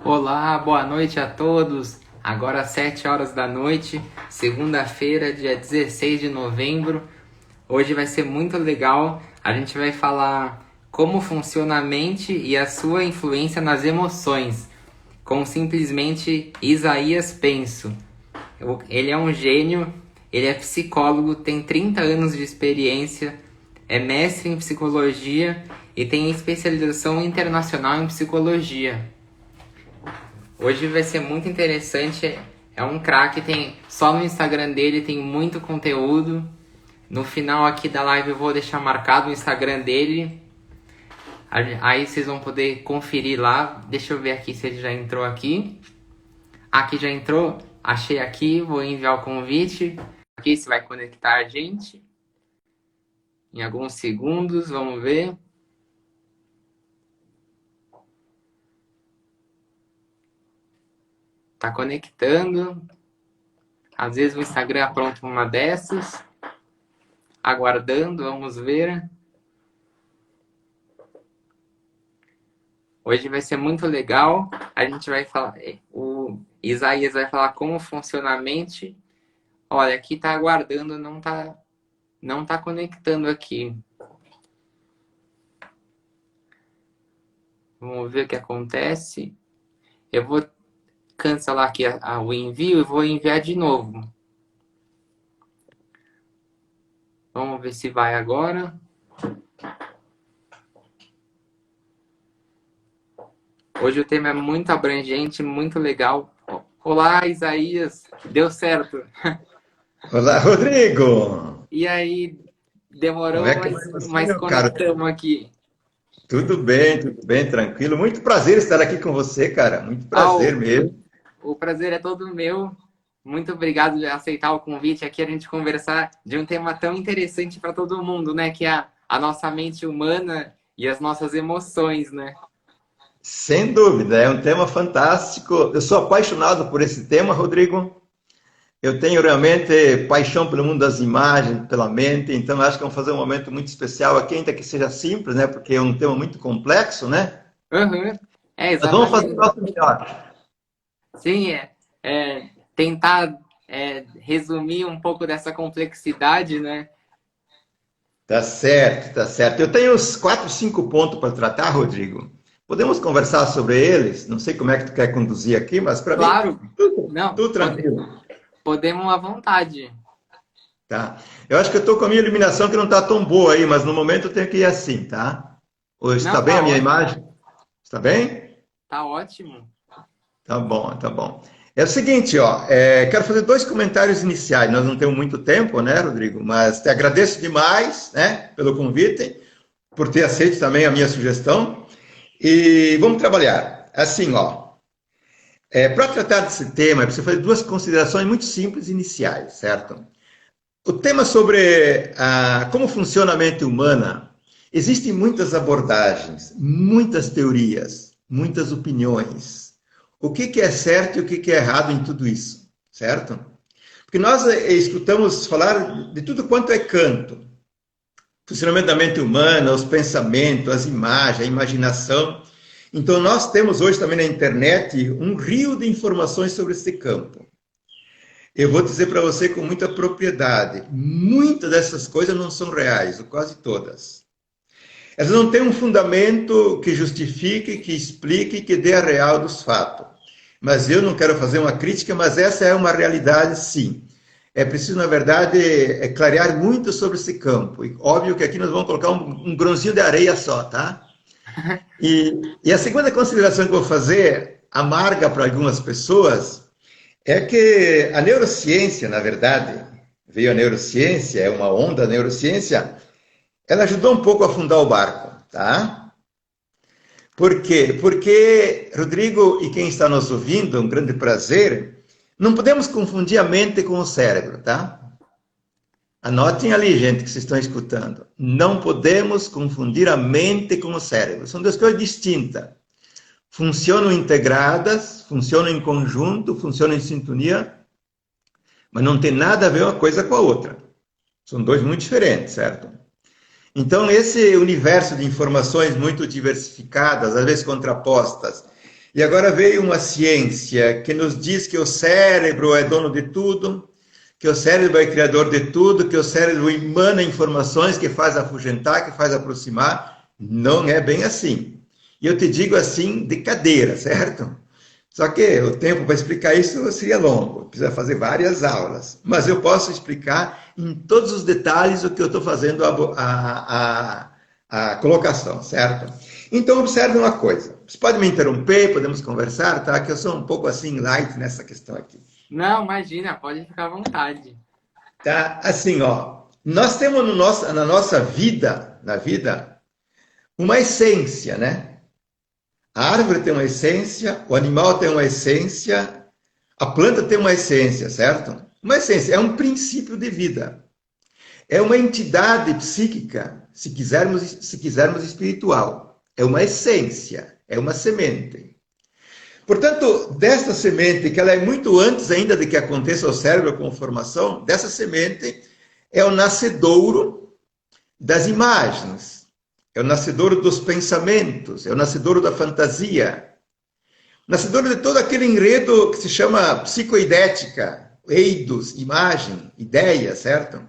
Olá, boa noite a todos. Agora às 7 horas da noite, segunda-feira, dia 16 de novembro. Hoje vai ser muito legal. A gente vai falar como funciona a mente e a sua influência nas emoções, com simplesmente Isaías Penso. Ele é um gênio, ele é psicólogo, tem 30 anos de experiência, é mestre em psicologia e tem especialização internacional em psicologia. Hoje vai ser muito interessante. É um craque, tem só no Instagram dele tem muito conteúdo. No final aqui da live eu vou deixar marcado o Instagram dele. Aí vocês vão poder conferir lá. Deixa eu ver aqui se ele já entrou aqui. Aqui já entrou. Achei aqui, vou enviar o convite. Aqui se vai conectar a gente. Em alguns segundos, vamos ver. Tá conectando. Às vezes o Instagram apronta uma dessas. Aguardando, vamos ver. Hoje vai ser muito legal. A gente vai falar. O Isaías vai falar como funciona a mente. Olha, aqui tá aguardando, não tá conectando aqui. Vamos ver o que acontece. Eu vou cancelar aqui o envio e vou enviar de novo. Vamos ver se vai agora. Hoje o tema é muito abrangente, muito legal. Olá, Isaías. Deu certo. Olá, Rodrigo! E aí, Como demorou, é que vai você, mas meu caro? conectamos aqui. Tudo bem, tranquilo. Muito prazer estar aqui com você, cara. Muito Ah, prazer mesmo. o prazer é todo meu. Muito obrigado por aceitar o convite aqui, a gente conversar de um tema tão interessante para todo mundo, né? Que é a nossa mente humana e as nossas emoções, né? Sem dúvida, é um tema fantástico. Eu sou apaixonado por esse tema, Rodrigo. Eu tenho realmente paixão pelo mundo das imagens, pela mente, então acho que vamos fazer um momento muito especial aqui, ainda que seja simples, né? Porque é um tema muito complexo, né? Uhum. É, Mas vamos fazer o exatamente. nosso melhor. Sim, tentar resumir um pouco dessa complexidade, né? Tá certo, tá certo. Eu tenho uns 4, 5 pontos para tratar, Rodrigo. Podemos conversar sobre eles? Não sei como é que tu quer conduzir aqui, mas para mim, Claro, não, tudo tranquilo. podemos à vontade. Tá? Eu acho que eu estou com a minha iluminação que não está tão boa aí, mas no momento eu tenho que ir assim, tá? Hoje está Não, bem a tá minha ótimo, imagem? Está bem? tá ótimo. Tá bom, tá bom. É o seguinte, ó, quero fazer dois comentários iniciais. Nós não temos muito tempo, né, Rodrigo? Mas te agradeço demais, né, pelo convite, por ter aceito também a minha sugestão. E vamos trabalhar. Assim, ó, para tratar desse tema, eu preciso fazer duas considerações muito simples iniciais, certo? O tema sobre como funciona a mente humana, existem muitas abordagens, muitas teorias, muitas opiniões. O que é certo e o que é errado em tudo isso, certo? Porque nós escutamos falar de tudo quanto é canto. Funcionamento da mente humana, os pensamentos, as imagens, a imaginação. Então, nós temos hoje também na internet um rio de informações sobre esse campo. Eu vou dizer para você com muita propriedade: muitas dessas coisas não são reais, ou quase todas. Elas não têm um fundamento que justifique, que explique, que dê a real dos fatos. Mas eu não quero fazer uma crítica, mas essa é uma realidade, sim. É preciso, na verdade, clarear muito sobre esse campo. E óbvio que aqui nós vamos colocar um grãozinho de areia só, tá? E a segunda consideração que eu vou fazer, amarga para algumas pessoas, é que a neurociência, na verdade, veio a neurociência, é uma onda da neurociência, ela ajudou um pouco a afundar o barco, tá? Por quê? Porque, Rodrigo e quem está nos ouvindo, um grande prazer, não podemos confundir a mente com o cérebro, tá? Anotem ali, gente, que vocês estão escutando. Não podemos confundir a mente com o cérebro. São duas coisas distintas. Funcionam integradas, funcionam em conjunto, funcionam em sintonia, mas não tem nada a ver uma coisa com a outra. São dois muito diferentes, certo? Então, esse universo de informações muito diversificadas, às vezes contrapostas, E agora veio uma ciência que nos diz que o cérebro é dono de tudo, que o cérebro é criador de tudo, que o cérebro emana informações que faz afugentar, que faz aproximar. Não é bem assim. E eu te digo assim de cadeira, certo? Só que o tempo para explicar isso seria longo, precisa fazer várias aulas. Mas eu posso explicar em todos os detalhes o que eu estou fazendo a colocação, certo? Então, observe uma coisa. Você pode me interromper, podemos conversar, tá? Que eu sou um pouco assim light nessa questão aqui. Não, imagina, pode ficar à vontade. Tá? Assim, ó. Nós temos no nosso, na nossa vida, na vida, uma essência, né? A árvore tem uma essência, o animal tem uma essência, a planta tem uma essência, certo? Uma essência, é um princípio de vida. É uma entidade psíquica, se quisermos espiritual. É uma essência, é uma semente. Portanto, desta semente, que ela é muito antes ainda de que aconteça o cérebro com formação, dessa semente é o nascedouro das imagens. É o nascedouro dos pensamentos, é o nascedouro da fantasia, o nascedouro de todo aquele enredo que se chama psicoidética, eidos, imagem, ideia, certo?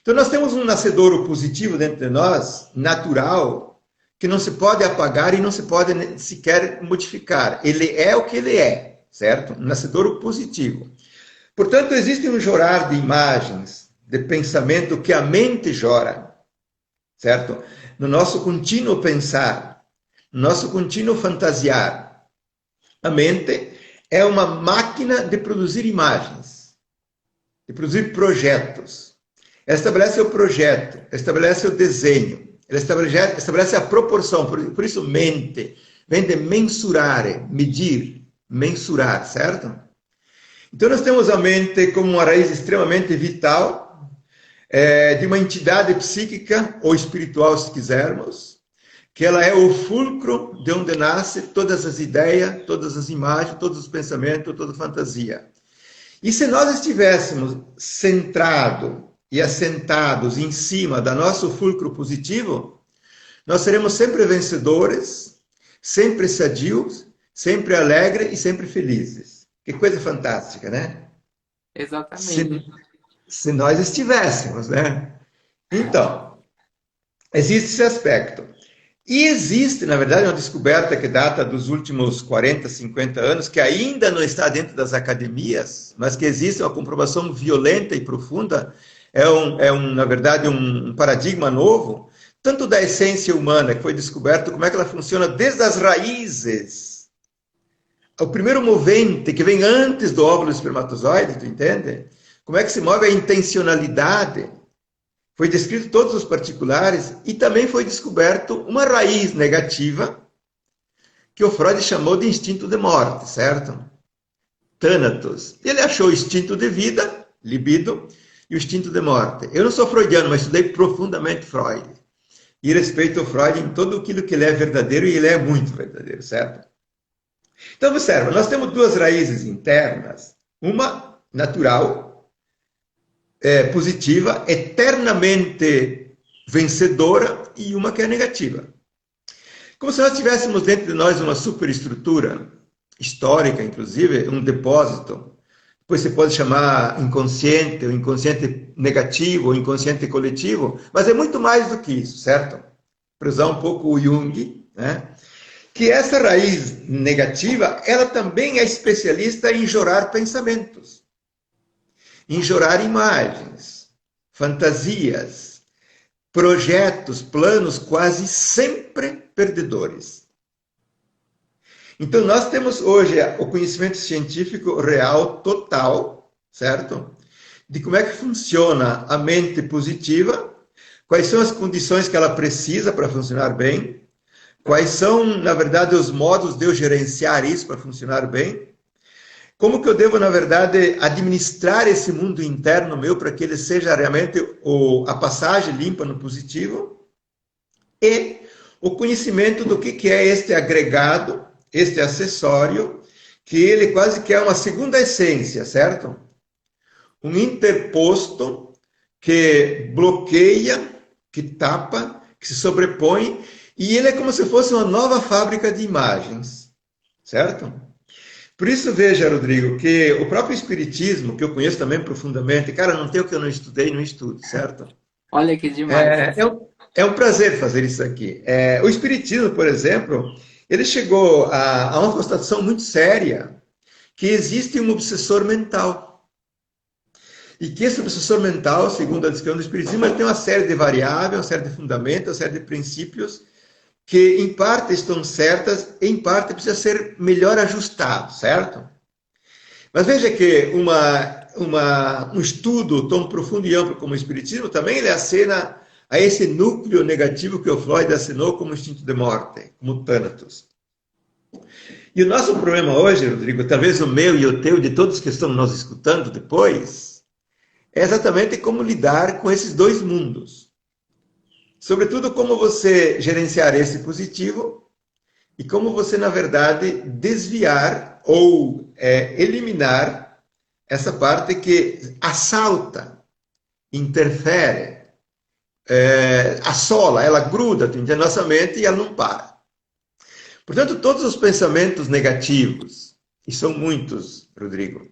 Então nós temos um nascedouro positivo dentro de nós, natural, que não se pode apagar e não se pode sequer modificar. Ele é o que ele é, certo? Um nascedouro positivo. Portanto, existe um jorar de imagens, de pensamento que a mente jora, certo? No nosso contínuo pensar, no nosso contínuo fantasiar. A mente é uma máquina de produzir imagens, de produzir projetos. Ela estabelece o projeto, estabelece o desenho, ela estabelece a proporção, por isso mente, vem de mensurare, medir, mensurar, certo? Então nós temos a mente como uma raiz extremamente vital, de uma entidade psíquica ou espiritual, se quisermos, que ela é o fulcro de onde nasce todas as ideias, todas as imagens, todos os pensamentos, toda a fantasia. E se nós estivéssemos centrados e assentados em cima do nosso fulcro positivo, nós seremos sempre vencedores, sempre sadios, sempre alegres e sempre felizes. Que coisa fantástica, né? Exatamente. Se nós estivéssemos, né? Então, existe esse aspecto. E existe, na verdade, uma descoberta que data dos últimos 40, 50 anos, que ainda não está dentro das academias, mas que existe uma comprovação violenta e profunda, na verdade, um paradigma novo, tanto da essência humana, que foi descoberto, como é que ela funciona desde as raízes. O primeiro movente, que vem antes do óvulo espermatozoide, tu entende? Como é que se move a intencionalidade? Foi descrito todos os particulares e também foi descoberto uma raiz negativa que o Freud chamou de instinto de morte, certo? Thanatos. Ele achou o instinto de vida, libido, e o instinto de morte. Eu não sou freudiano, mas estudei profundamente Freud. E respeito o Freud em tudo aquilo que ele é verdadeiro, e ele é muito verdadeiro, certo? Então, observa, nós temos duas raízes internas, uma natural, positiva, eternamente vencedora, e uma que é negativa. Como se nós tivéssemos dentro de nós uma superestrutura histórica, inclusive, um depósito. Depois você pode chamar inconsciente, ou inconsciente negativo, ou inconsciente coletivo, mas é muito mais do que isso, certo? Para usar um pouco o Jung, né? Que essa raiz negativa, ela também é especialista em jorar pensamentos, em jorar imagens, fantasias, projetos, planos quase sempre perdedores. Então, nós temos hoje o conhecimento científico real, total, certo? De como é que funciona a mente positiva, quais são as condições que ela precisa para funcionar bem, quais são, na verdade, os modos de eu gerenciar isso para funcionar bem, como que eu devo, na verdade, administrar esse mundo interno meu para que ele seja realmente a passagem limpa no positivo, e o conhecimento do que é este agregado, este acessório, que ele quase que é uma segunda essência, certo? Um interposto que bloqueia, que tapa, que se sobrepõe, e ele é como se fosse uma nova fábrica de imagens, certo? Por isso, veja, Rodrigo, que o próprio Espiritismo, que eu conheço também profundamente, cara, não tem o que eu não estudei, não estudo, certo? Olha que demais. É um prazer fazer isso aqui. O Espiritismo, por exemplo, ele chegou a uma constatação muito séria, que existe um obsessor mental. E que esse obsessor mental, segundo a descrição do Espiritismo, ele tem uma série de variáveis, uma série de fundamentos, uma série de princípios, que em parte estão certas, em parte precisa ser melhor ajustado, certo? Mas veja que um estudo tão profundo e amplo como o Espiritismo também ele acena a esse núcleo negativo que o Freud assinou como instinto de morte, como Thanatos. E o nosso problema hoje, Rodrigo, talvez o meu e o teu, de todos que estão nos escutando depois, é exatamente como lidar com esses dois mundos. Sobretudo, como você gerenciar esse positivo e como você, na verdade, desviar ou eliminar essa parte que assalta, interfere, assola, ela gruda na nossa mente e ela não para. Portanto, todos os pensamentos negativos, e são muitos, Rodrigo,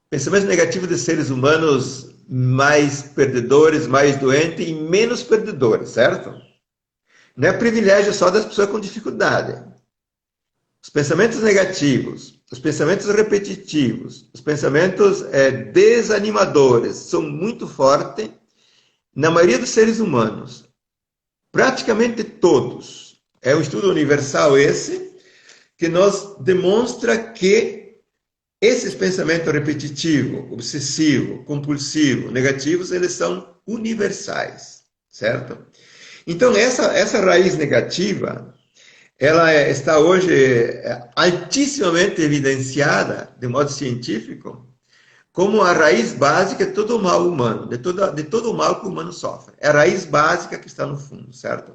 pensamentos negativos de seres humanos mais perdedores, mais doentes e menos perdedores, certo? Não é privilégio só das pessoas com dificuldade. Os pensamentos negativos, os pensamentos repetitivos, os pensamentos desanimadores são muito fortes na maioria dos seres humanos. Praticamente todos. É um estudo universal esse, que nos demonstra que esses pensamentos repetitivos, obsessivos, compulsivos, negativos, eles são universais, certo? Então, essa raiz negativa, ela está hoje altissimamente evidenciada, de modo científico, como a raiz básica de todo o mal humano, de todo o mal que o humano sofre. É a raiz básica que está no fundo, certo?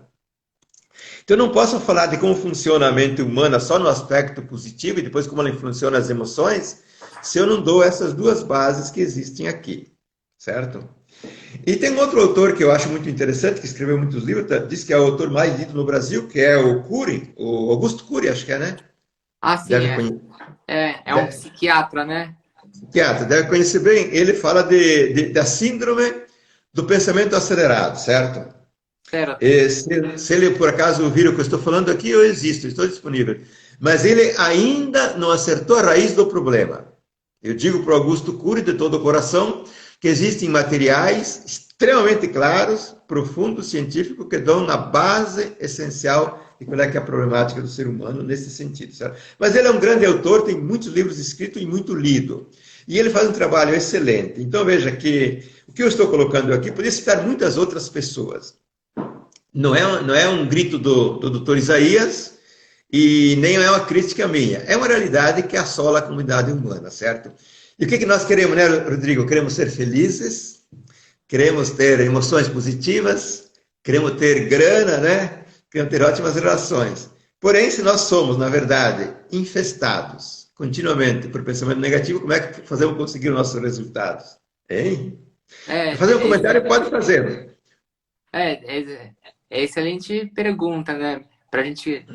Então, eu não posso falar de como funciona a mente humana só no aspecto positivo e depois como ela influencia as emoções, se eu não dou essas duas bases que existem aqui, certo? E tem outro autor que eu acho muito interessante, que escreveu muitos livros, diz que é o autor mais lido no Brasil, que é o Cury, o Augusto Cury, acho que é, né? Ah, sim, Deve conhecer. é um psiquiatra, né? Psiquiatra, deve conhecer bem. Ele fala da síndrome do pensamento acelerado, certo? Certo. Se ele por acaso ouvir o que eu estou falando aqui, eu existo, estou disponível. Mas ele ainda não acertou a raiz do problema. Eu digo para o Augusto Cury, de todo o coração, que existem materiais extremamente claros, profundos, científicos, que dão a base essencial de qual é que é a problemática do ser humano nesse sentido. Certo? Mas ele é um grande autor, tem muitos livros escritos e muito lido. E ele faz um trabalho excelente. Então veja que o que eu estou colocando aqui poderia citar muitas outras pessoas. Não é um grito do Dr. Isaías e nem é uma crítica minha. É uma realidade que assola a comunidade humana, certo? E o que nós queremos, né, Rodrigo? Queremos ser felizes, queremos ter emoções positivas, queremos ter grana, né? Queremos ter ótimas relações. Porém, se nós somos, na verdade, infestados continuamente por pensamento negativo, como é que fazemos conseguir os nossos resultados? Hein? Quer fazer um comentário? Pode fazer. É excelente pergunta, né? Pra gente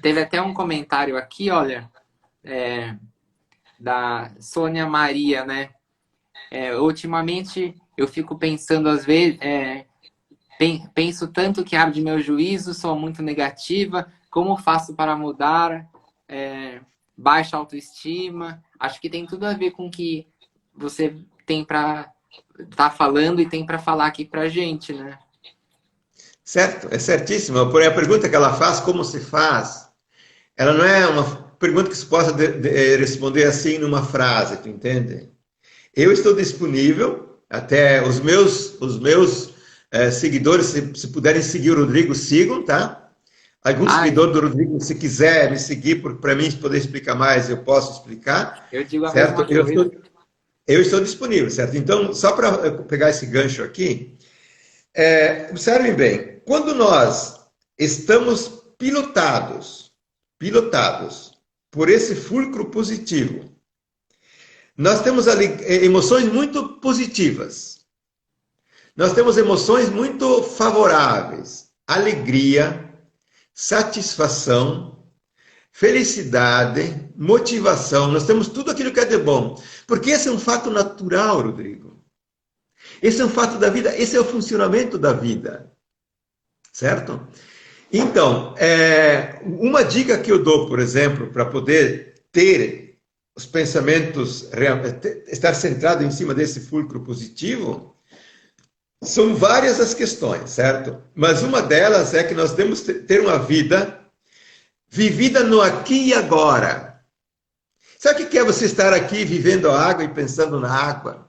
teve até um comentário aqui, olha, da Sônia Maria, né? Ultimamente eu fico pensando às vezes, penso tanto que arde meu juízo, sou muito negativa, como faço para mudar? Baixa autoestima. Acho que tem tudo a ver com o que você tem para tá falando e tem para falar aqui pra gente, né? Certo, é certíssimo. Porém, a pergunta que ela faz, como se faz, ela não é uma pergunta que se possa responder assim numa frase, tu entende? Eu estou disponível, até os meus seguidores, se puderem seguir o Rodrigo, sigam, tá? Algum seguidor do Rodrigo, se quiser me seguir, para mim poder explicar mais, eu posso explicar, eu digo a certo? mesma coisa. Eu estou disponível, certo? Então, só para pegar esse gancho aqui, observem bem, quando nós estamos pilotados por esse fulcro positivo, nós temos emoções muito positivas, nós temos emoções muito favoráveis, alegria, satisfação, felicidade, motivação, nós temos tudo aquilo que é de bom. Porque esse é um fato natural, Rodrigo. Esse é um fato da vida, esse é o funcionamento da vida. Certo? Então, uma dica que eu dou, por exemplo, para poder ter os pensamentos, estar centrado em cima desse fulcro positivo, são várias as questões, certo? Mas uma delas é que nós temos que ter uma vida vivida no aqui e agora. Sabe o que é você estar aqui vivendo a água e pensando na água?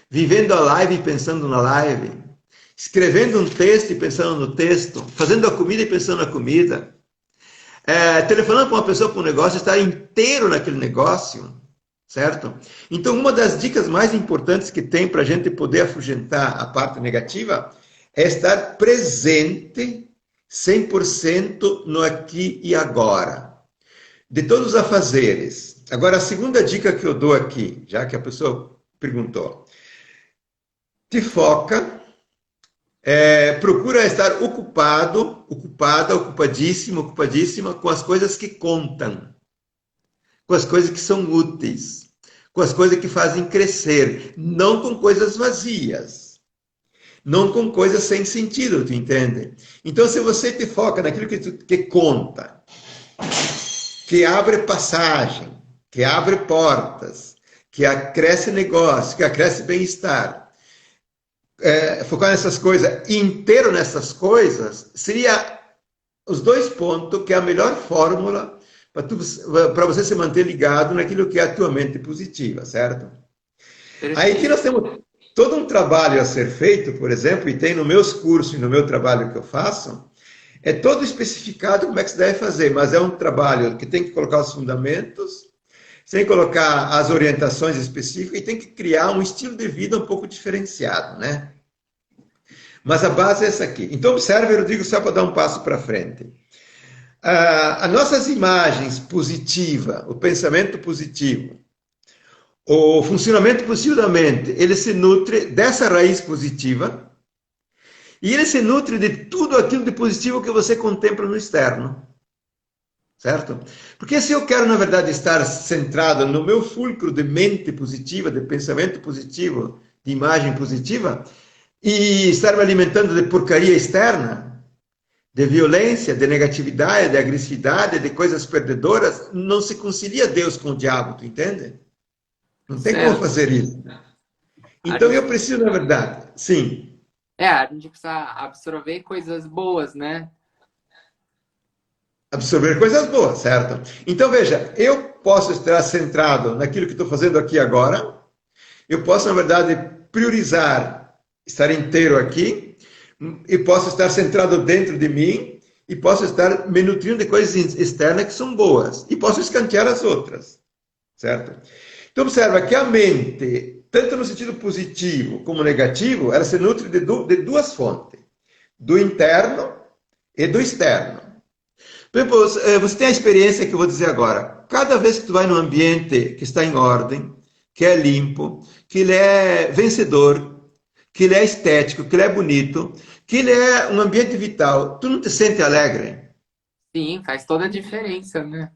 Vivendo a live e pensando na live? Escrevendo um texto e pensando no texto? Fazendo a comida e pensando na comida? Telefonando para uma pessoa para um negócio, estar inteiro naquele negócio? Certo? Então, uma das dicas mais importantes que tem para a gente poder afugentar a parte negativa é estar presente 100% no aqui e agora. De todos os afazeres. Agora, a segunda dica que eu dou aqui, já que a pessoa perguntou. Te foca, procura estar ocupado, ocupada, ocupadíssimo, ocupadíssima com as coisas que contam. Com as coisas que são úteis, com as coisas que fazem crescer, não com coisas vazias, não com coisas sem sentido, tu entende? Então, se você te foca naquilo que conta, que abre passagem, que abre portas, que acresce negócio, que acresce bem-estar, focar nessas coisas, inteiro nessas coisas, seria os 2 pontos que é a melhor fórmula para você se manter ligado naquilo que é a tua mente positiva, certo? Aí que nós temos todo um trabalho a ser feito, por exemplo, e tem nos meus cursos e no meu trabalho que eu faço, é todo especificado como é que se deve fazer, mas é um trabalho que tem que colocar os fundamentos, tem que colocar as orientações específicas e tem que criar um estilo de vida um pouco diferenciado, né? Mas a base é essa aqui. Então, observe, Rodrigo, só para dar um passo para frente. As nossas imagens positivas, o pensamento positivo, o funcionamento positivo da mente, ele se nutre dessa raiz positiva e ele se nutre de tudo aquilo de positivo que você contempla no externo. Certo? Porque se eu quero, na verdade, estar centrado no meu fulcro de mente positiva, de pensamento positivo, de imagem positiva, e estar me alimentando de porcaria externa, de violência, de negatividade, de agressividade, de coisas perdedoras, não se concilia Deus com o diabo, tu entende? Não tem como fazer isso. Então eu preciso, na verdade, sim. A gente precisa absorver coisas boas, né? Absorver coisas boas, certo? Então veja, eu posso estar centrado naquilo que estou fazendo aqui agora, eu posso, na verdade, priorizar, estar inteiro aqui, e posso estar centrado dentro de mim e posso estar me nutrindo de coisas externas que são boas e posso escantear as outras, certo? Então observa que a mente, tanto no sentido positivo como negativo, ela se nutre de 2 fontes, do interno e do externo. Por exemplo, você tem a experiência que eu vou dizer agora. Cada vez que tu vai num ambiente que está em ordem, que é limpo, que ele é vencedor, que ele é estético, que ele é bonito, que ele é um ambiente vital, tu não te sente alegre? Sim, faz toda a diferença, né?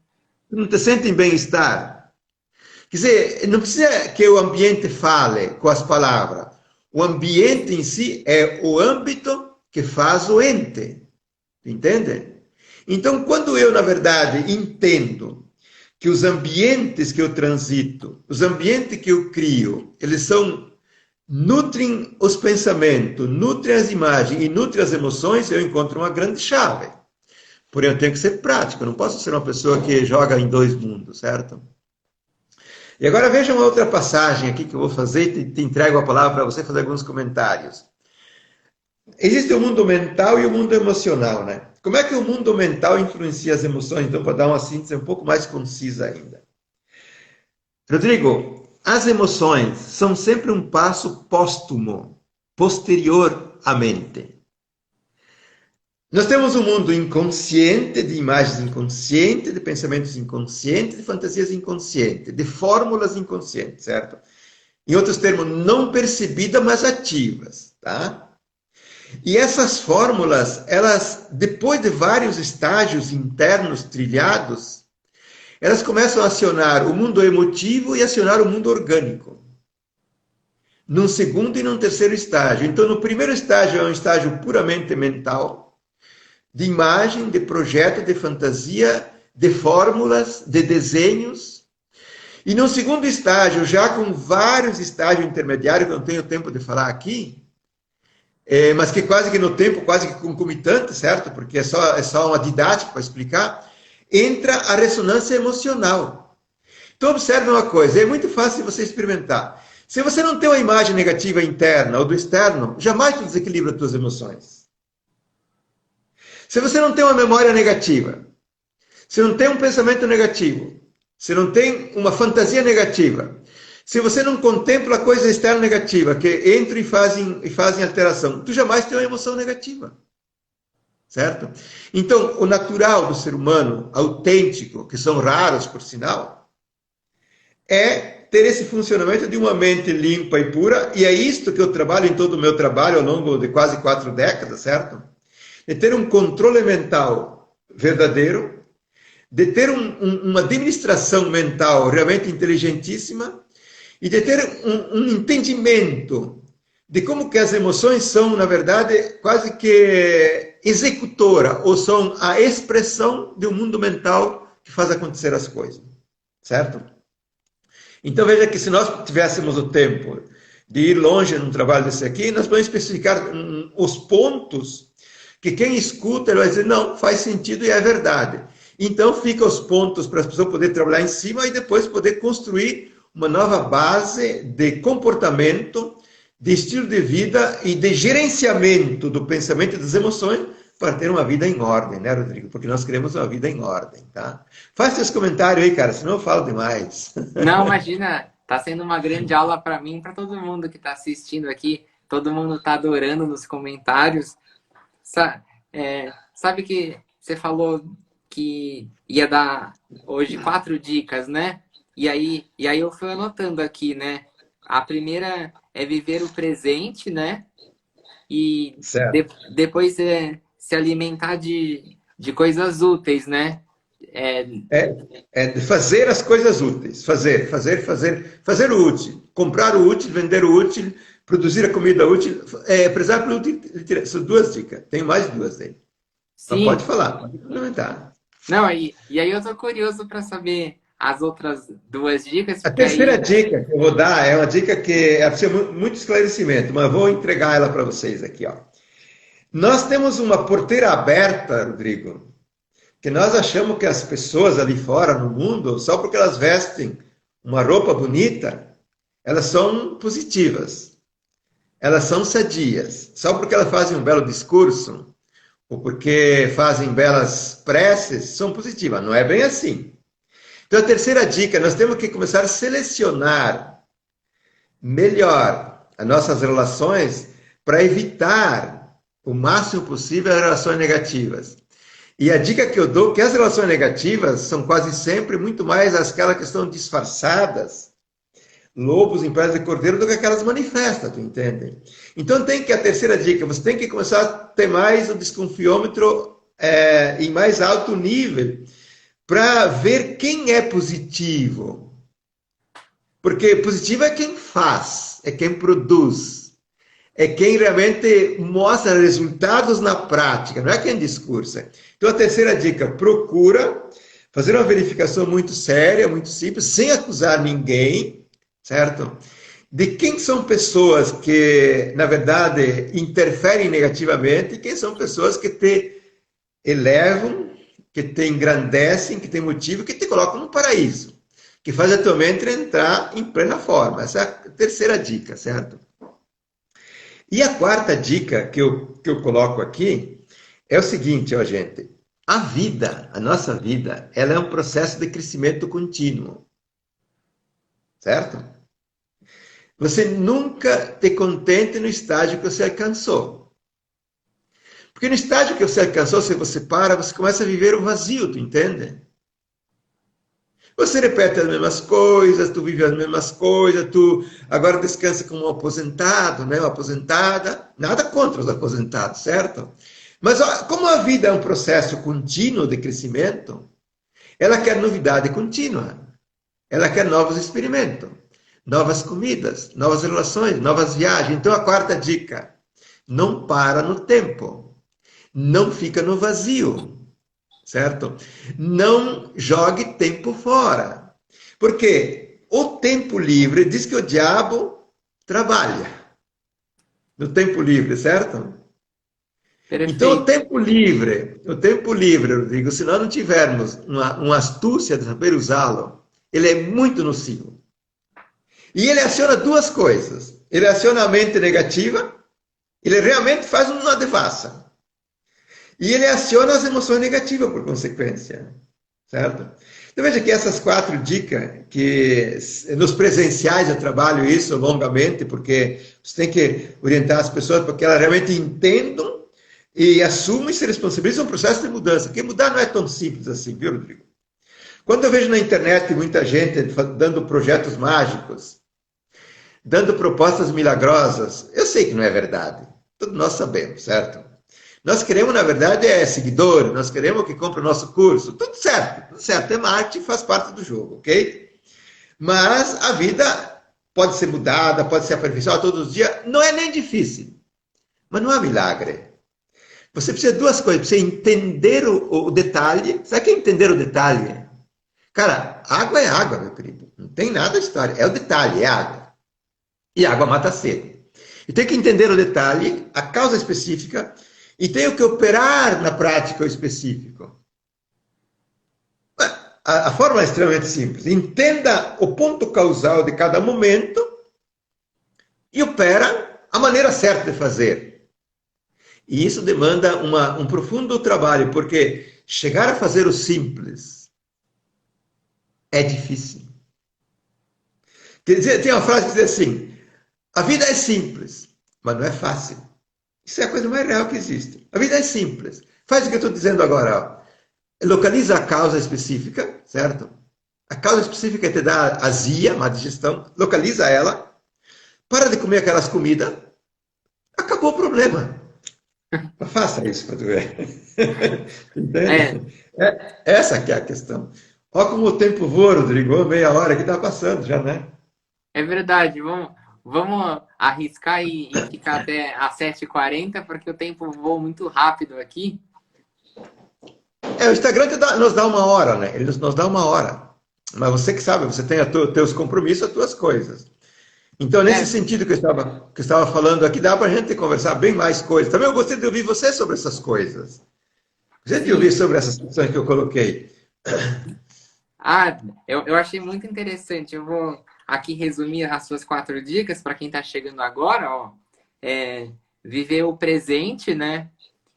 Tu não te sente em bem-estar? Quer dizer, não precisa que o ambiente fale com as palavras. O ambiente em si é o âmbito que faz o ente. Entende? Então, quando eu, na verdade, entendo que os ambientes que eu transito, os ambientes que eu crio, eles nutrem os pensamentos, nutrem as imagens e nutrem as emoções, eu encontro uma grande chave. Porém, eu tenho que ser prático, eu não posso ser uma pessoa que joga em 2 mundos, certo? E agora veja uma outra passagem aqui que eu vou fazer e te entrego a palavra para você fazer alguns comentários. Existe o mundo mental e o mundo emocional, né? Como é que o mundo mental influencia as emoções? Então, para dar uma síntese um pouco mais concisa ainda. Rodrigo, as emoções são sempre um passo póstumo, posterior à mente. Nós temos um mundo inconsciente, de imagens inconscientes, de pensamentos inconscientes, de fantasias inconscientes, de fórmulas inconscientes, certo? Em outros termos, não percebidas, mas ativas, tá? E essas fórmulas, elas, depois de vários estágios internos trilhados, elas começam a acionar o mundo emotivo e acionar o mundo orgânico. Num segundo e num terceiro estágio. Então, no primeiro estágio é um estágio puramente mental, de imagem, de projeto, de fantasia, de fórmulas, de desenhos. E no segundo estágio, já com vários estágios intermediários, que eu não tenho tempo de falar aqui, mas que quase que no tempo, quase que concomitante, certo? Porque é só uma didática para explicar, entra a ressonância emocional. Então, observe uma coisa, é muito fácil você experimentar. Se você não tem uma imagem negativa interna ou do externo, jamais tu desequilibra as tuas emoções. Se você não tem uma memória negativa, se não tem um pensamento negativo, se não tem uma fantasia negativa, se você não contempla coisa externa negativa que entram e fazem alteração, tu jamais tem uma emoção negativa. Certo? Então, o natural do ser humano, autêntico, que são raros por sinal, é ter esse funcionamento de uma mente limpa e pura, e é isto que eu trabalho em todo o meu trabalho ao longo de quase 4 décadas, certo? De ter um controle mental verdadeiro, de ter uma administração mental realmente inteligentíssima, e de ter um entendimento de como que as emoções são, na verdade, quase que executora, ou são a expressão de um mundo mental que faz acontecer as coisas, certo? Então veja que se nós tivéssemos o tempo de ir longe num trabalho desse aqui, nós podemos especificar os pontos que quem escuta ele vai dizer, não, faz sentido e é verdade. Então fica os pontos para as pessoas poderem trabalhar em cima e depois poder construir uma nova base de comportamento, de estilo de vida e de gerenciamento do pensamento e das emoções para ter uma vida em ordem, né, Rodrigo? Porque nós queremos uma vida em ordem, tá? Faz seus comentários aí, cara, senão eu falo demais. Não, imagina, tá sendo uma grande aula para mim, para todo mundo que está assistindo aqui. Todo mundo tá adorando nos comentários. Sabe que você falou que ia dar hoje 4 dicas, né? E aí eu fui anotando aqui, né? A primeira é viver o presente, né? E depois se alimentar de coisas úteis, né? É fazer as coisas úteis. Fazer o útil. Comprar o útil, vender o útil, produzir a comida útil. Prezar pelo útil. São 2 dicas. Tem mais 2 aí. Mas Sim. pode falar, pode complementar. Não, e aí eu tô curioso para saber as outras 2 dicas. A terceira dica que eu vou dar é uma dica que precisa muito esclarecimento, mas vou entregar ela para vocês aqui, ó. Nós temos uma porteira aberta, Rodrigo, que nós achamos que as pessoas ali fora no mundo, só porque elas vestem uma roupa bonita, elas são positivas, elas são sadias. Só porque elas fazem um belo discurso, ou porque fazem belas preces, são positivas. Não é bem assim. Então, a terceira dica, nós temos que começar a selecionar melhor as nossas relações para evitar o máximo possível as relações negativas. E a dica que eu dou é que as relações negativas são quase sempre muito mais aquelas que estão disfarçadas, lobos em pele de cordeiro, do que aquelas manifestas, tu entende? Então a terceira dica, você tem que começar a ter mais o desconfiômetro em mais alto nível, para ver quem é positivo. Porque positivo é quem faz, é quem produz, é quem realmente mostra resultados na prática, não é quem discursa. Então a terceira dica, procura fazer uma verificação muito séria, muito simples, sem acusar ninguém, certo? De quem são pessoas que, na verdade, interferem negativamente e quem são pessoas que te elevam, que te engrandecem, que te motivam, que te colocam no paraíso, que faz a tua mente entrar em plena forma. Essa é a terceira dica, certo? E a quarta dica que eu coloco aqui é o seguinte, ó, gente. A vida, a nossa vida, ela é um processo de crescimento contínuo. Certo? Você nunca te contente no estágio que você alcançou. Porque no estágio que você alcançou, se você para, você começa a viver o vazio, tu entende? Você repete as mesmas coisas, tu vive as mesmas coisas, tu agora descansa como um aposentado, né? Uma aposentada. Nada contra os aposentados, certo? Mas ó, como a vida é um processo contínuo de crescimento, Ela quer novidade contínua. Ela quer novos experimentos, novas comidas, novas relações, novas viagens. Então, a quarta dica: não para no tempo. Não fica no vazio, certo? Não jogue tempo fora. Porque o tempo livre diz que o diabo trabalha no tempo livre, certo? Então, Perfeito. o tempo livre, Rodrigo, se nós não tivermos uma astúcia de saber usá-lo, ele é muito nocivo. E ele aciona duas coisas. Ele aciona a mente negativa, ele realmente faz uma devassa. E ele aciona as emoções negativas por consequência, certo? Então veja que essas 4 dicas, que nos presenciais eu trabalho isso longamente, porque você tem que orientar as pessoas para que elas realmente entendam e assumam e se responsabilizem um processo de mudança, porque mudar não é tão simples assim, viu, Rodrigo? Quando eu vejo na internet muita gente dando projetos mágicos, dando propostas milagrosas, eu sei que não é verdade. Todos nós sabemos, certo? Nós queremos, na verdade, seguidores, nós queremos que compre o nosso curso. Tudo certo. É marketing, faz parte do jogo, ok? Mas a vida pode ser mudada, pode ser aperfeiçoada todos os dias. Não é nem difícil, mas não há milagre. Você precisa de 2 coisas. Você entender o detalhe. Sabe o que é entender o detalhe? Cara, água é água, meu querido. Não tem nada de história. É o detalhe, é água. E água mata a sede. E tem que entender o detalhe, a causa específica, e tenho que operar na prática o específico. A forma é extremamente simples. Entenda o ponto causal de cada momento e opera a maneira certa de fazer. E isso demanda um profundo trabalho, porque chegar a fazer o simples é difícil. Quer dizer, tem uma frase que diz assim: a vida é simples, mas não é fácil. Isso é a coisa mais real que existe. A vida é simples. Faz o que eu estou dizendo agora. Ó. Localiza a causa específica, certo? A causa específica te dá azia, má digestão. Localiza ela. Para de comer aquelas comidas. Acabou o problema. Faça isso para tu ver. É, Entende? Essa que é a questão. Olha como o tempo voa, Rodrigo. Meia hora que está passando já, né? é verdade. Vamos arriscar e ficar até às 7h40, porque o tempo voa muito rápido aqui. O Instagram nos dá 1 hora, né? Ele nos dá 1 hora. Mas você que sabe, você tem os teus compromissos, as tuas coisas. Então, nesse É, sentido que eu estava falando aqui, dá para a gente conversar bem mais coisas. Também eu gostei de ouvir você sobre essas coisas. Gostei de ouvir sim. sobre essas questões que eu coloquei. Ah, eu achei muito interessante. Eu vou aqui resumir as suas 4 dicas para quem está chegando agora, ó. É, viver o presente, né?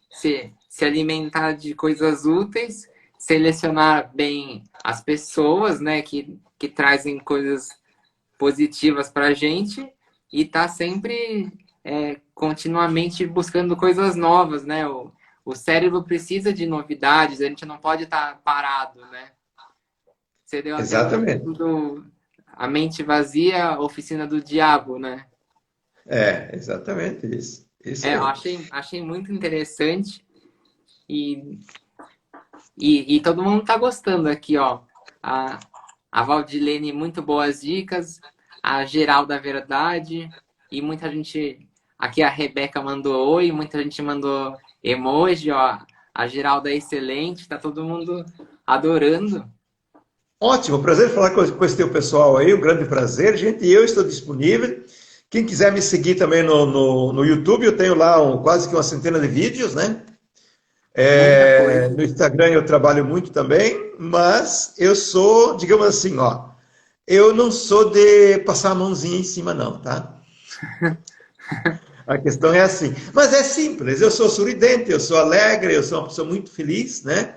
Se alimentar de coisas úteis, selecionar bem as pessoas, né? Que trazem coisas positivas para a gente e tá sempre continuamente buscando coisas novas, né? O cérebro precisa de novidades, a gente não pode estar parado, né? Você deu até o Exatamente. exemplo a mente vazia, oficina do diabo, né? Exatamente isso. Isso Eu aí. achei muito interessante e, e todo mundo tá gostando aqui, ó. A, a Valdilene, muito boas dicas. A Geralda Verdade. E muita gente. Aqui a Rebeca mandou oi, muita gente mandou emoji, ó. A Geralda é excelente, tá todo mundo adorando. Ótimo, prazer falar com esse teu pessoal aí, um grande prazer, gente, e eu estou disponível. Quem quiser me seguir também no YouTube, eu tenho lá quase que 1 centena de vídeos, né? Muita coisa. No Instagram eu trabalho muito também, mas eu sou, digamos assim, ó, eu não sou de passar a mãozinha em cima, não, tá? A questão é assim. Mas é simples, eu sou sorridente, eu sou alegre, eu sou uma pessoa muito feliz, né?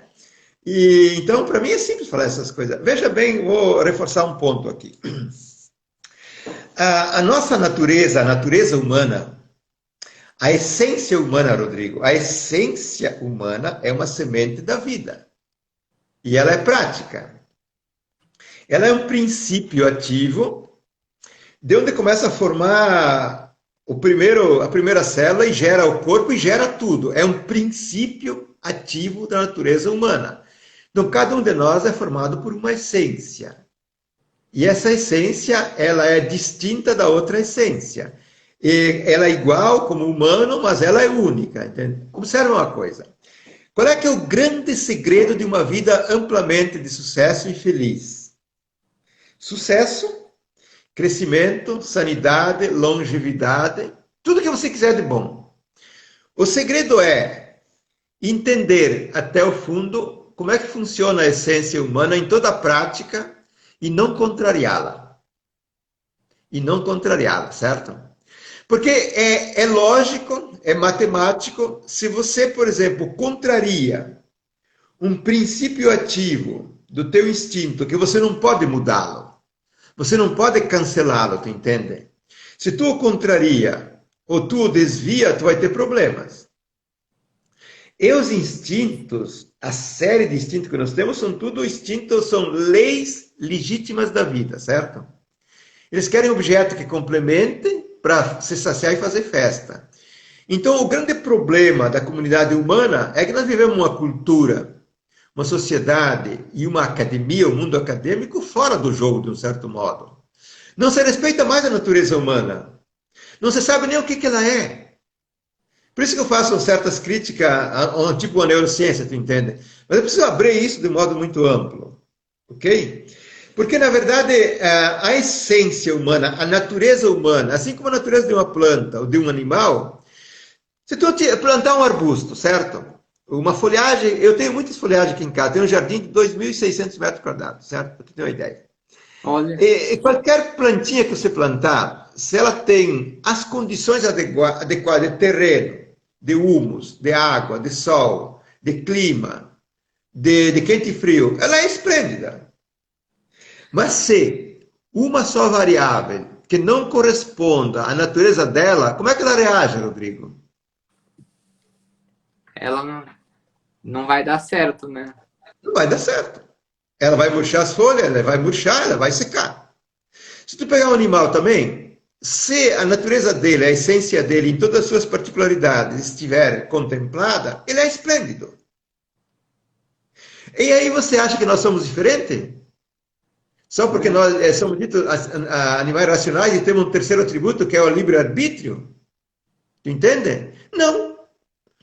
E então, para mim é simples falar essas coisas. Veja bem, vou reforçar um ponto aqui. A nossa natureza, a natureza humana, a essência humana, Rodrigo, a essência humana é uma semente da vida. E ela é prática. Ela é um princípio ativo, de onde começa a formar a primeira célula e gera o corpo e gera tudo. É um princípio ativo da natureza humana. Então, cada um de nós é formado por uma essência. E essa essência, ela é distinta da outra essência. E ela é igual como humano, mas ela é única. Entende? Observe uma coisa. Qual é que é o grande segredo de uma vida amplamente de sucesso e feliz? Sucesso, crescimento, sanidade, longevidade, tudo que você quiser de bom. O segredo é entender até o fundo como é que funciona a essência humana em toda a prática e não contrariá-la. E não contrariá-la, certo? Porque é lógico, é matemático, se você, por exemplo, contraria um princípio ativo do teu instinto, que você não pode mudá-lo, você não pode cancelá-lo, tu entende? Se tu o contraria ou tu o desvia, tu vai ter problemas. E os instintos, a série de instintos que nós temos, são tudo instintos, são leis legítimas da vida, certo? Eles querem objeto que complemente para se saciar e fazer festa. Então, o grande problema da comunidade humana é que nós vivemos uma cultura, uma sociedade e uma academia, o mundo acadêmico, fora do jogo, de um certo modo. Não se respeita mais a natureza humana. Não se sabe nem o que ela é. Por isso que eu faço certas críticas, tipo a neurociência, tu entende? Mas eu preciso abrir isso de modo muito amplo. Ok? Porque, na verdade, a essência humana, a natureza humana, assim como a natureza de uma planta ou de um animal, se tu plantar um arbusto, certo? Uma folhagem, eu tenho muitas folhagens aqui em casa, tenho um jardim de 2.600 metros quadrados, certo? Para tu ter uma ideia. Olha, E qualquer plantinha que você plantar, se ela tem as condições adequadas de terreno, de humus, de água, de sol, de clima, de quente e frio, ela é esplêndida. Mas se uma só variável que não corresponda à natureza dela, como é que ela reage, Rodrigo? ela não vai dar certo, né? Não vai dar certo. Ela vai murchar as folhas, ela vai murchar, ela vai secar. Se tu pegar um animal também, se a natureza dele, a essência dele, em todas as suas particularidades, estiver contemplada, ele é esplêndido. E aí você acha que nós somos diferentes? Só porque nós somos ditos animais racionais e temos um terceiro atributo, que é o livre-arbítrio? Tu entende? Não.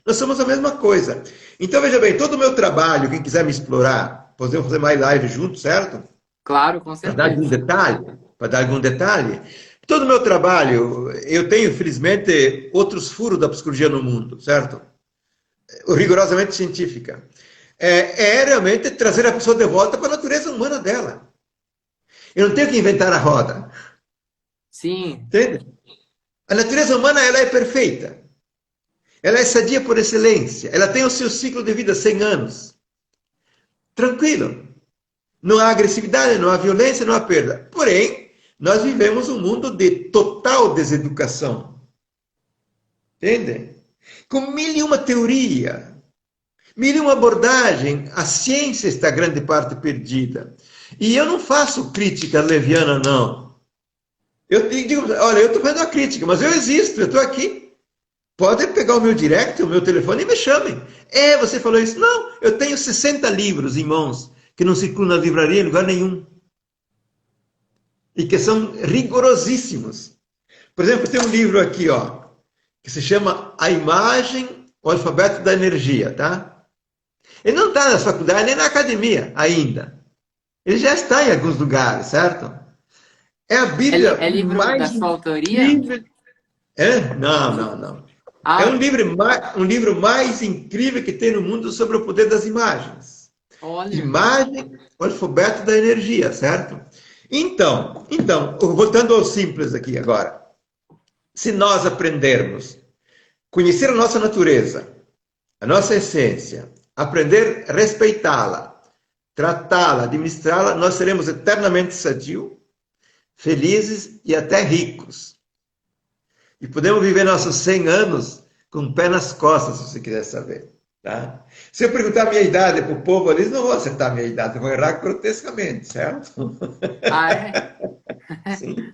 Nós somos a mesma coisa. Então, veja bem, todo o meu trabalho, quem quiser me explorar, podemos fazer mais live juntos, certo? Claro, com Para dar algum certeza. detalhe, para dar algum detale. Todo o meu trabalho, eu tenho, infelizmente, outros furos da psicologia no mundo, certo? Rigorosamente científica. É realmente trazer a pessoa de volta para a natureza humana dela. Eu não tenho que inventar a roda. Sim, Entende? A natureza humana ela é perfeita. Ela é sadia por excelência. Ela tem o seu ciclo de vida 100 anos. Tranquilo. Não há agressividade, não há violência, não há perda. Porém, nós vivemos um mundo de total deseducação. Entende? Com mil e uma teoria, mil e uma abordagem, a ciência está grande parte perdida. E eu não faço crítica leviana, não. Eu digo, olha, eu estou fazendo a crítica, mas eu existo, eu estou aqui. Pode pegar o meu direct, o meu telefone e me chamem. Você falou isso? Não, eu tenho 60 livros em mãos que não circulam na livraria em lugar nenhum. E que são rigorosíssimos. Por exemplo, tem um livro aqui, ó, que se chama A Imagem, o Alfabeto da Energia, tá? Ele não está na faculdade nem na academia ainda. Ele já está em alguns lugares, certo? É a Bíblia é livro da mais sua autoria? incrível. Não, não, não. É Ah, um livro mais incrível que tem no mundo sobre o poder das imagens. olha, Imagem, o alfabeto da energia, certo? Então, voltando ao simples aqui agora. Se nós aprendermos a conhecer a nossa natureza, a nossa essência, aprender a respeitá-la, tratá-la, administrá-la, nós seremos eternamente sadios, felizes e até ricos. E podemos viver nossos 100 anos com o pé nas costas, se você quiser saber. Tá? Se eu perguntar a minha idade para o povo, eles não vão acertar a minha idade, vão errar grotescamente, certo? ah, é? Sim.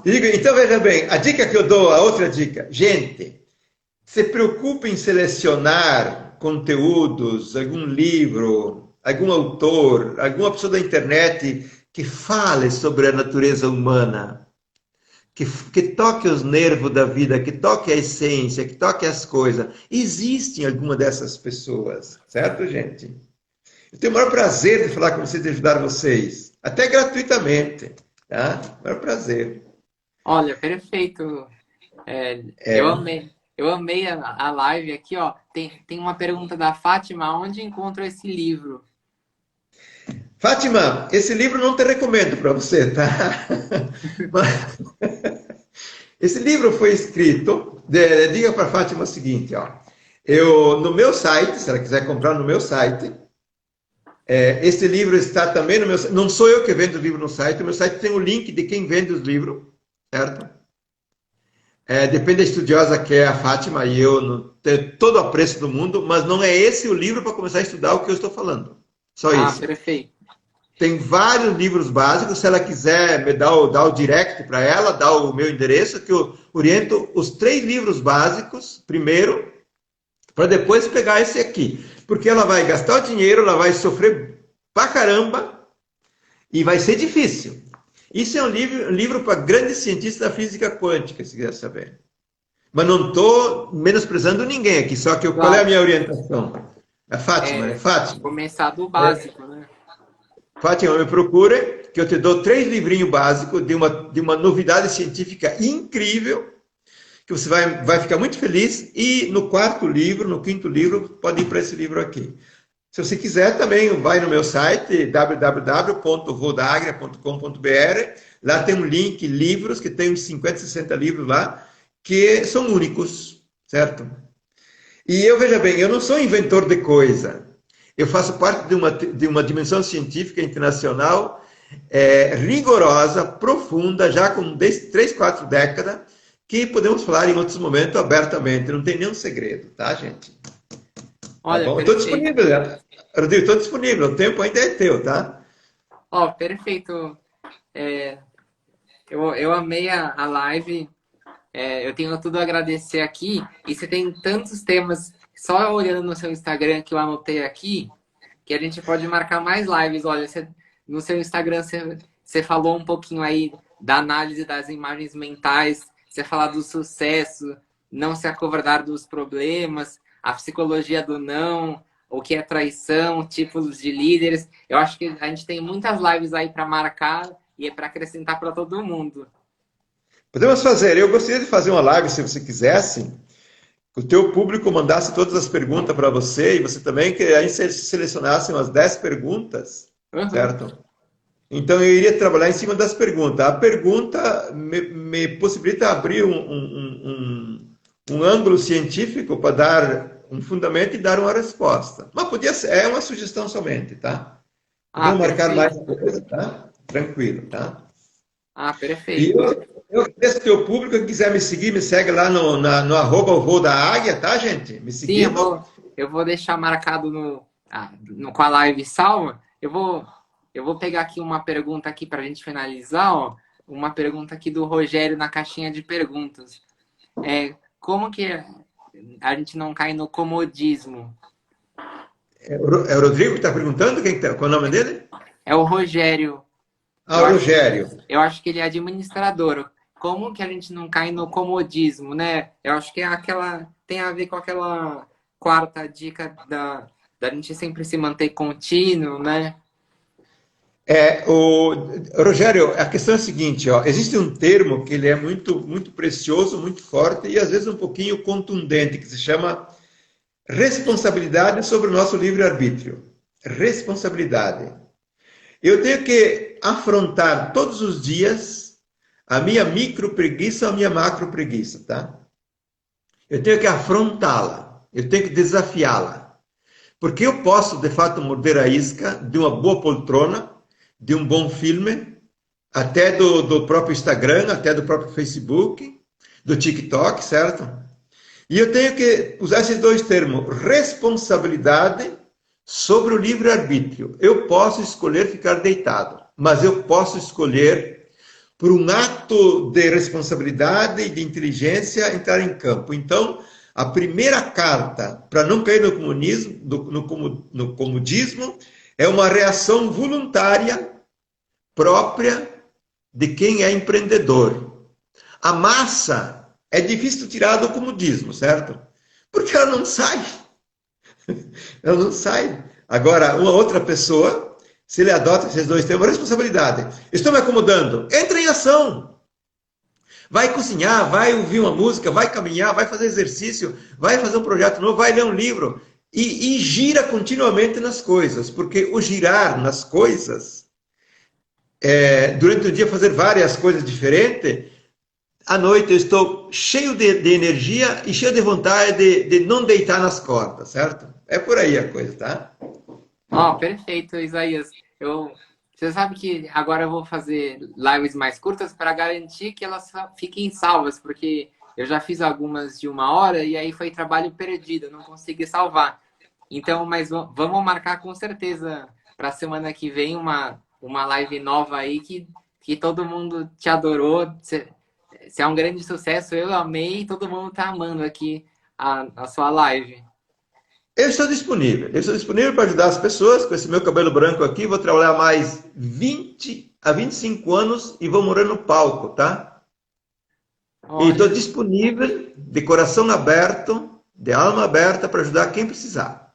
Então, veja bem, a dica que eu dou, a outra dica, gente, se preocupe em selecionar conteúdos, algum livro, algum autor, alguma pessoa da internet que fale sobre a natureza humana, que toque os nervos da vida, que toque a essência, que toque as coisas. Existem alguma dessas pessoas, certo, gente? Eu tenho o maior prazer de falar com vocês, de ajudar vocês, até gratuitamente, tá? O maior prazer. Olha, perfeito. Eu amei a live aqui, ó. Tem uma pergunta da Fátima, onde encontro esse livro? Fátima, esse livro não te recomendo para você, tá? Esse livro foi escrito, diga para a Fátima o seguinte, ó. No meu site, se ela quiser comprar no meu site, esse livro está também no meu site. Não sou eu que vendo o livro no site, o meu site tem o link de quem vende os livros, certo? Depende da estudiosa que é a Fátima, e eu tenho todo o apreço do mundo, mas não é esse o livro para começar a estudar o que eu estou falando. Só isso. Perfeito. Tem vários livros básicos, se ela quiser me dar o direct para ela, dar o meu endereço, que eu oriento os 3 livros básicos primeiro, para depois pegar esse aqui. Porque ela vai gastar o dinheiro, ela vai sofrer pra caramba, e vai ser difícil. Isso é um livro para grandes cientistas da física quântica, se quiser saber. Mas não estou menosprezando ninguém aqui, só que qual é a minha orientação? É Fátima, né? Fátima. Começar do básico, né? Fátima, me procure, que eu te dou 3 livrinhos básicos de uma novidade científica incrível, que você vai ficar muito feliz. E no 4º livro, no 5º livro, pode ir para esse livro aqui. Se você quiser, também vai no meu site, www.rodagria.com.br. Lá tem um link, livros, que tem uns 50, 60 livros lá, que são únicos, certo? E veja bem, eu não sou inventor de coisa. Eu faço parte de uma dimensão científica internacional rigorosa, profunda, já com 3, 4 décadas, que podemos falar em outros momentos abertamente. Não tem nenhum segredo, tá, gente? Olha, tá bom? Estou disponível, né? Rodrigo, estou disponível. O tempo ainda é teu, tá? Perfeito. Eu amei a live. Eu tenho tudo a agradecer aqui. E você tem tantos temas, só olhando no seu Instagram que eu anotei aqui, que a gente pode marcar mais lives. Olha, no seu Instagram você falou um pouquinho aí da análise das imagens mentais, você fala do sucesso, não se acovardar dos problemas, a psicologia do não, o que é traição, tipos de líderes. Eu acho que a gente tem muitas lives aí para marcar e é para acrescentar para todo mundo. Podemos fazer. Eu gostaria de fazer uma live, se você quisesse, que o teu público mandasse todas as perguntas para você e você também, que aí você selecionasse umas 10 perguntas, certo? Então, eu iria trabalhar em cima das perguntas. A pergunta me possibilita abrir um ângulo científico para dar um fundamento e dar uma resposta. Mas podia ser, é uma sugestão somente, tá? Vamos marcar mais coisa, tá? Tranquilo, tá? Perfeito. E eu agradeço o teu público, quem quiser me seguir, me segue lá no arroba o voo da águia, tá, gente? Me seguindo. Sim, eu vou deixar marcado com a live salva. Eu vou pegar aqui uma pergunta aqui para a gente finalizar, ó. Uma pergunta aqui do Rogério na caixinha de perguntas. Como que a gente não cai no comodismo? É o Rodrigo que está perguntando? Qual é o nome dele? É o Rogério. O Rogério. Eu acho que ele é administrador. Como que a gente não cai no comodismo, né? Eu acho que tem a ver com aquela 4ª dica da gente sempre se manter contínuo, né? Rogério, a questão é a seguinte, ó, existe um termo que ele é muito, muito precioso, muito forte e às vezes um pouquinho contundente, que se chama responsabilidade sobre o nosso livre-arbítrio. Responsabilidade. Eu tenho que afrontar todos os dias a minha micro-preguiça ou a minha macro-preguiça, tá? Eu tenho que afrontá-la, eu tenho que desafiá-la. Porque eu posso, de fato, morder a isca de uma boa poltrona, de um bom filme, até do próprio Instagram, até do próprio Facebook, do TikTok, certo? E eu tenho que usar esses 2 termos, responsabilidade sobre o livre-arbítrio. Eu posso escolher ficar deitado, mas eu posso escolher, por um ato de responsabilidade e de inteligência, entrar em campo. Então, A primeira carta para não cair no comunismo, no comodismo, é uma reação voluntária própria de quem é empreendedor. A massa é difícil tirar do comodismo, certo? Porque ela não sai. Ela não sai. Agora, uma outra pessoa, se ele adota esses dois, tem uma responsabilidade. Estou me acomodando. Entra em ação. Vai cozinhar, vai ouvir uma música, vai caminhar, vai fazer exercício, vai fazer um projeto novo, vai ler um livro. E gira continuamente nas coisas. Porque o girar nas coisas, durante o dia fazer várias coisas diferentes, à noite eu estou cheio de energia e cheio de vontade de não deitar nas cordas, certo? É por aí a coisa, tá? Ó, perfeito, Isaías. Você sabe que agora eu vou fazer lives mais curtas para garantir que elas fiquem salvas, porque eu já fiz algumas de 1 hora e aí foi trabalho perdido, eu não consegui salvar. Então, mas vamos marcar com certeza para a semana que vem uma live nova aí que todo mundo te adorou. Você é um grande sucesso, eu amei e todo mundo tá amando aqui a sua live. Eu estou disponível para ajudar as pessoas com esse meu cabelo branco aqui. Vou trabalhar mais 20 a 25 anos e vou morar no palco, tá? E estou Olha, disponível, de coração aberto, de alma aberta, para ajudar quem precisar.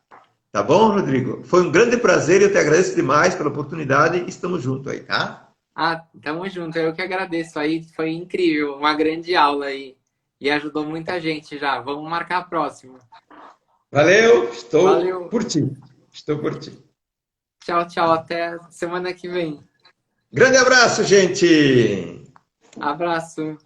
Tá bom, Rodrigo? Foi um grande prazer e eu te agradeço demais pela oportunidade. Estamos juntos aí, tá? tamo junto, eu que agradeço aí, foi incrível, uma grande aula aí e ajudou muita gente já. Vamos marcar a próxima. Valeu, estou Valeu, por ti. Estou por ti. tchau, tchau, até semana que vem. Grande abraço, gente! Abraço.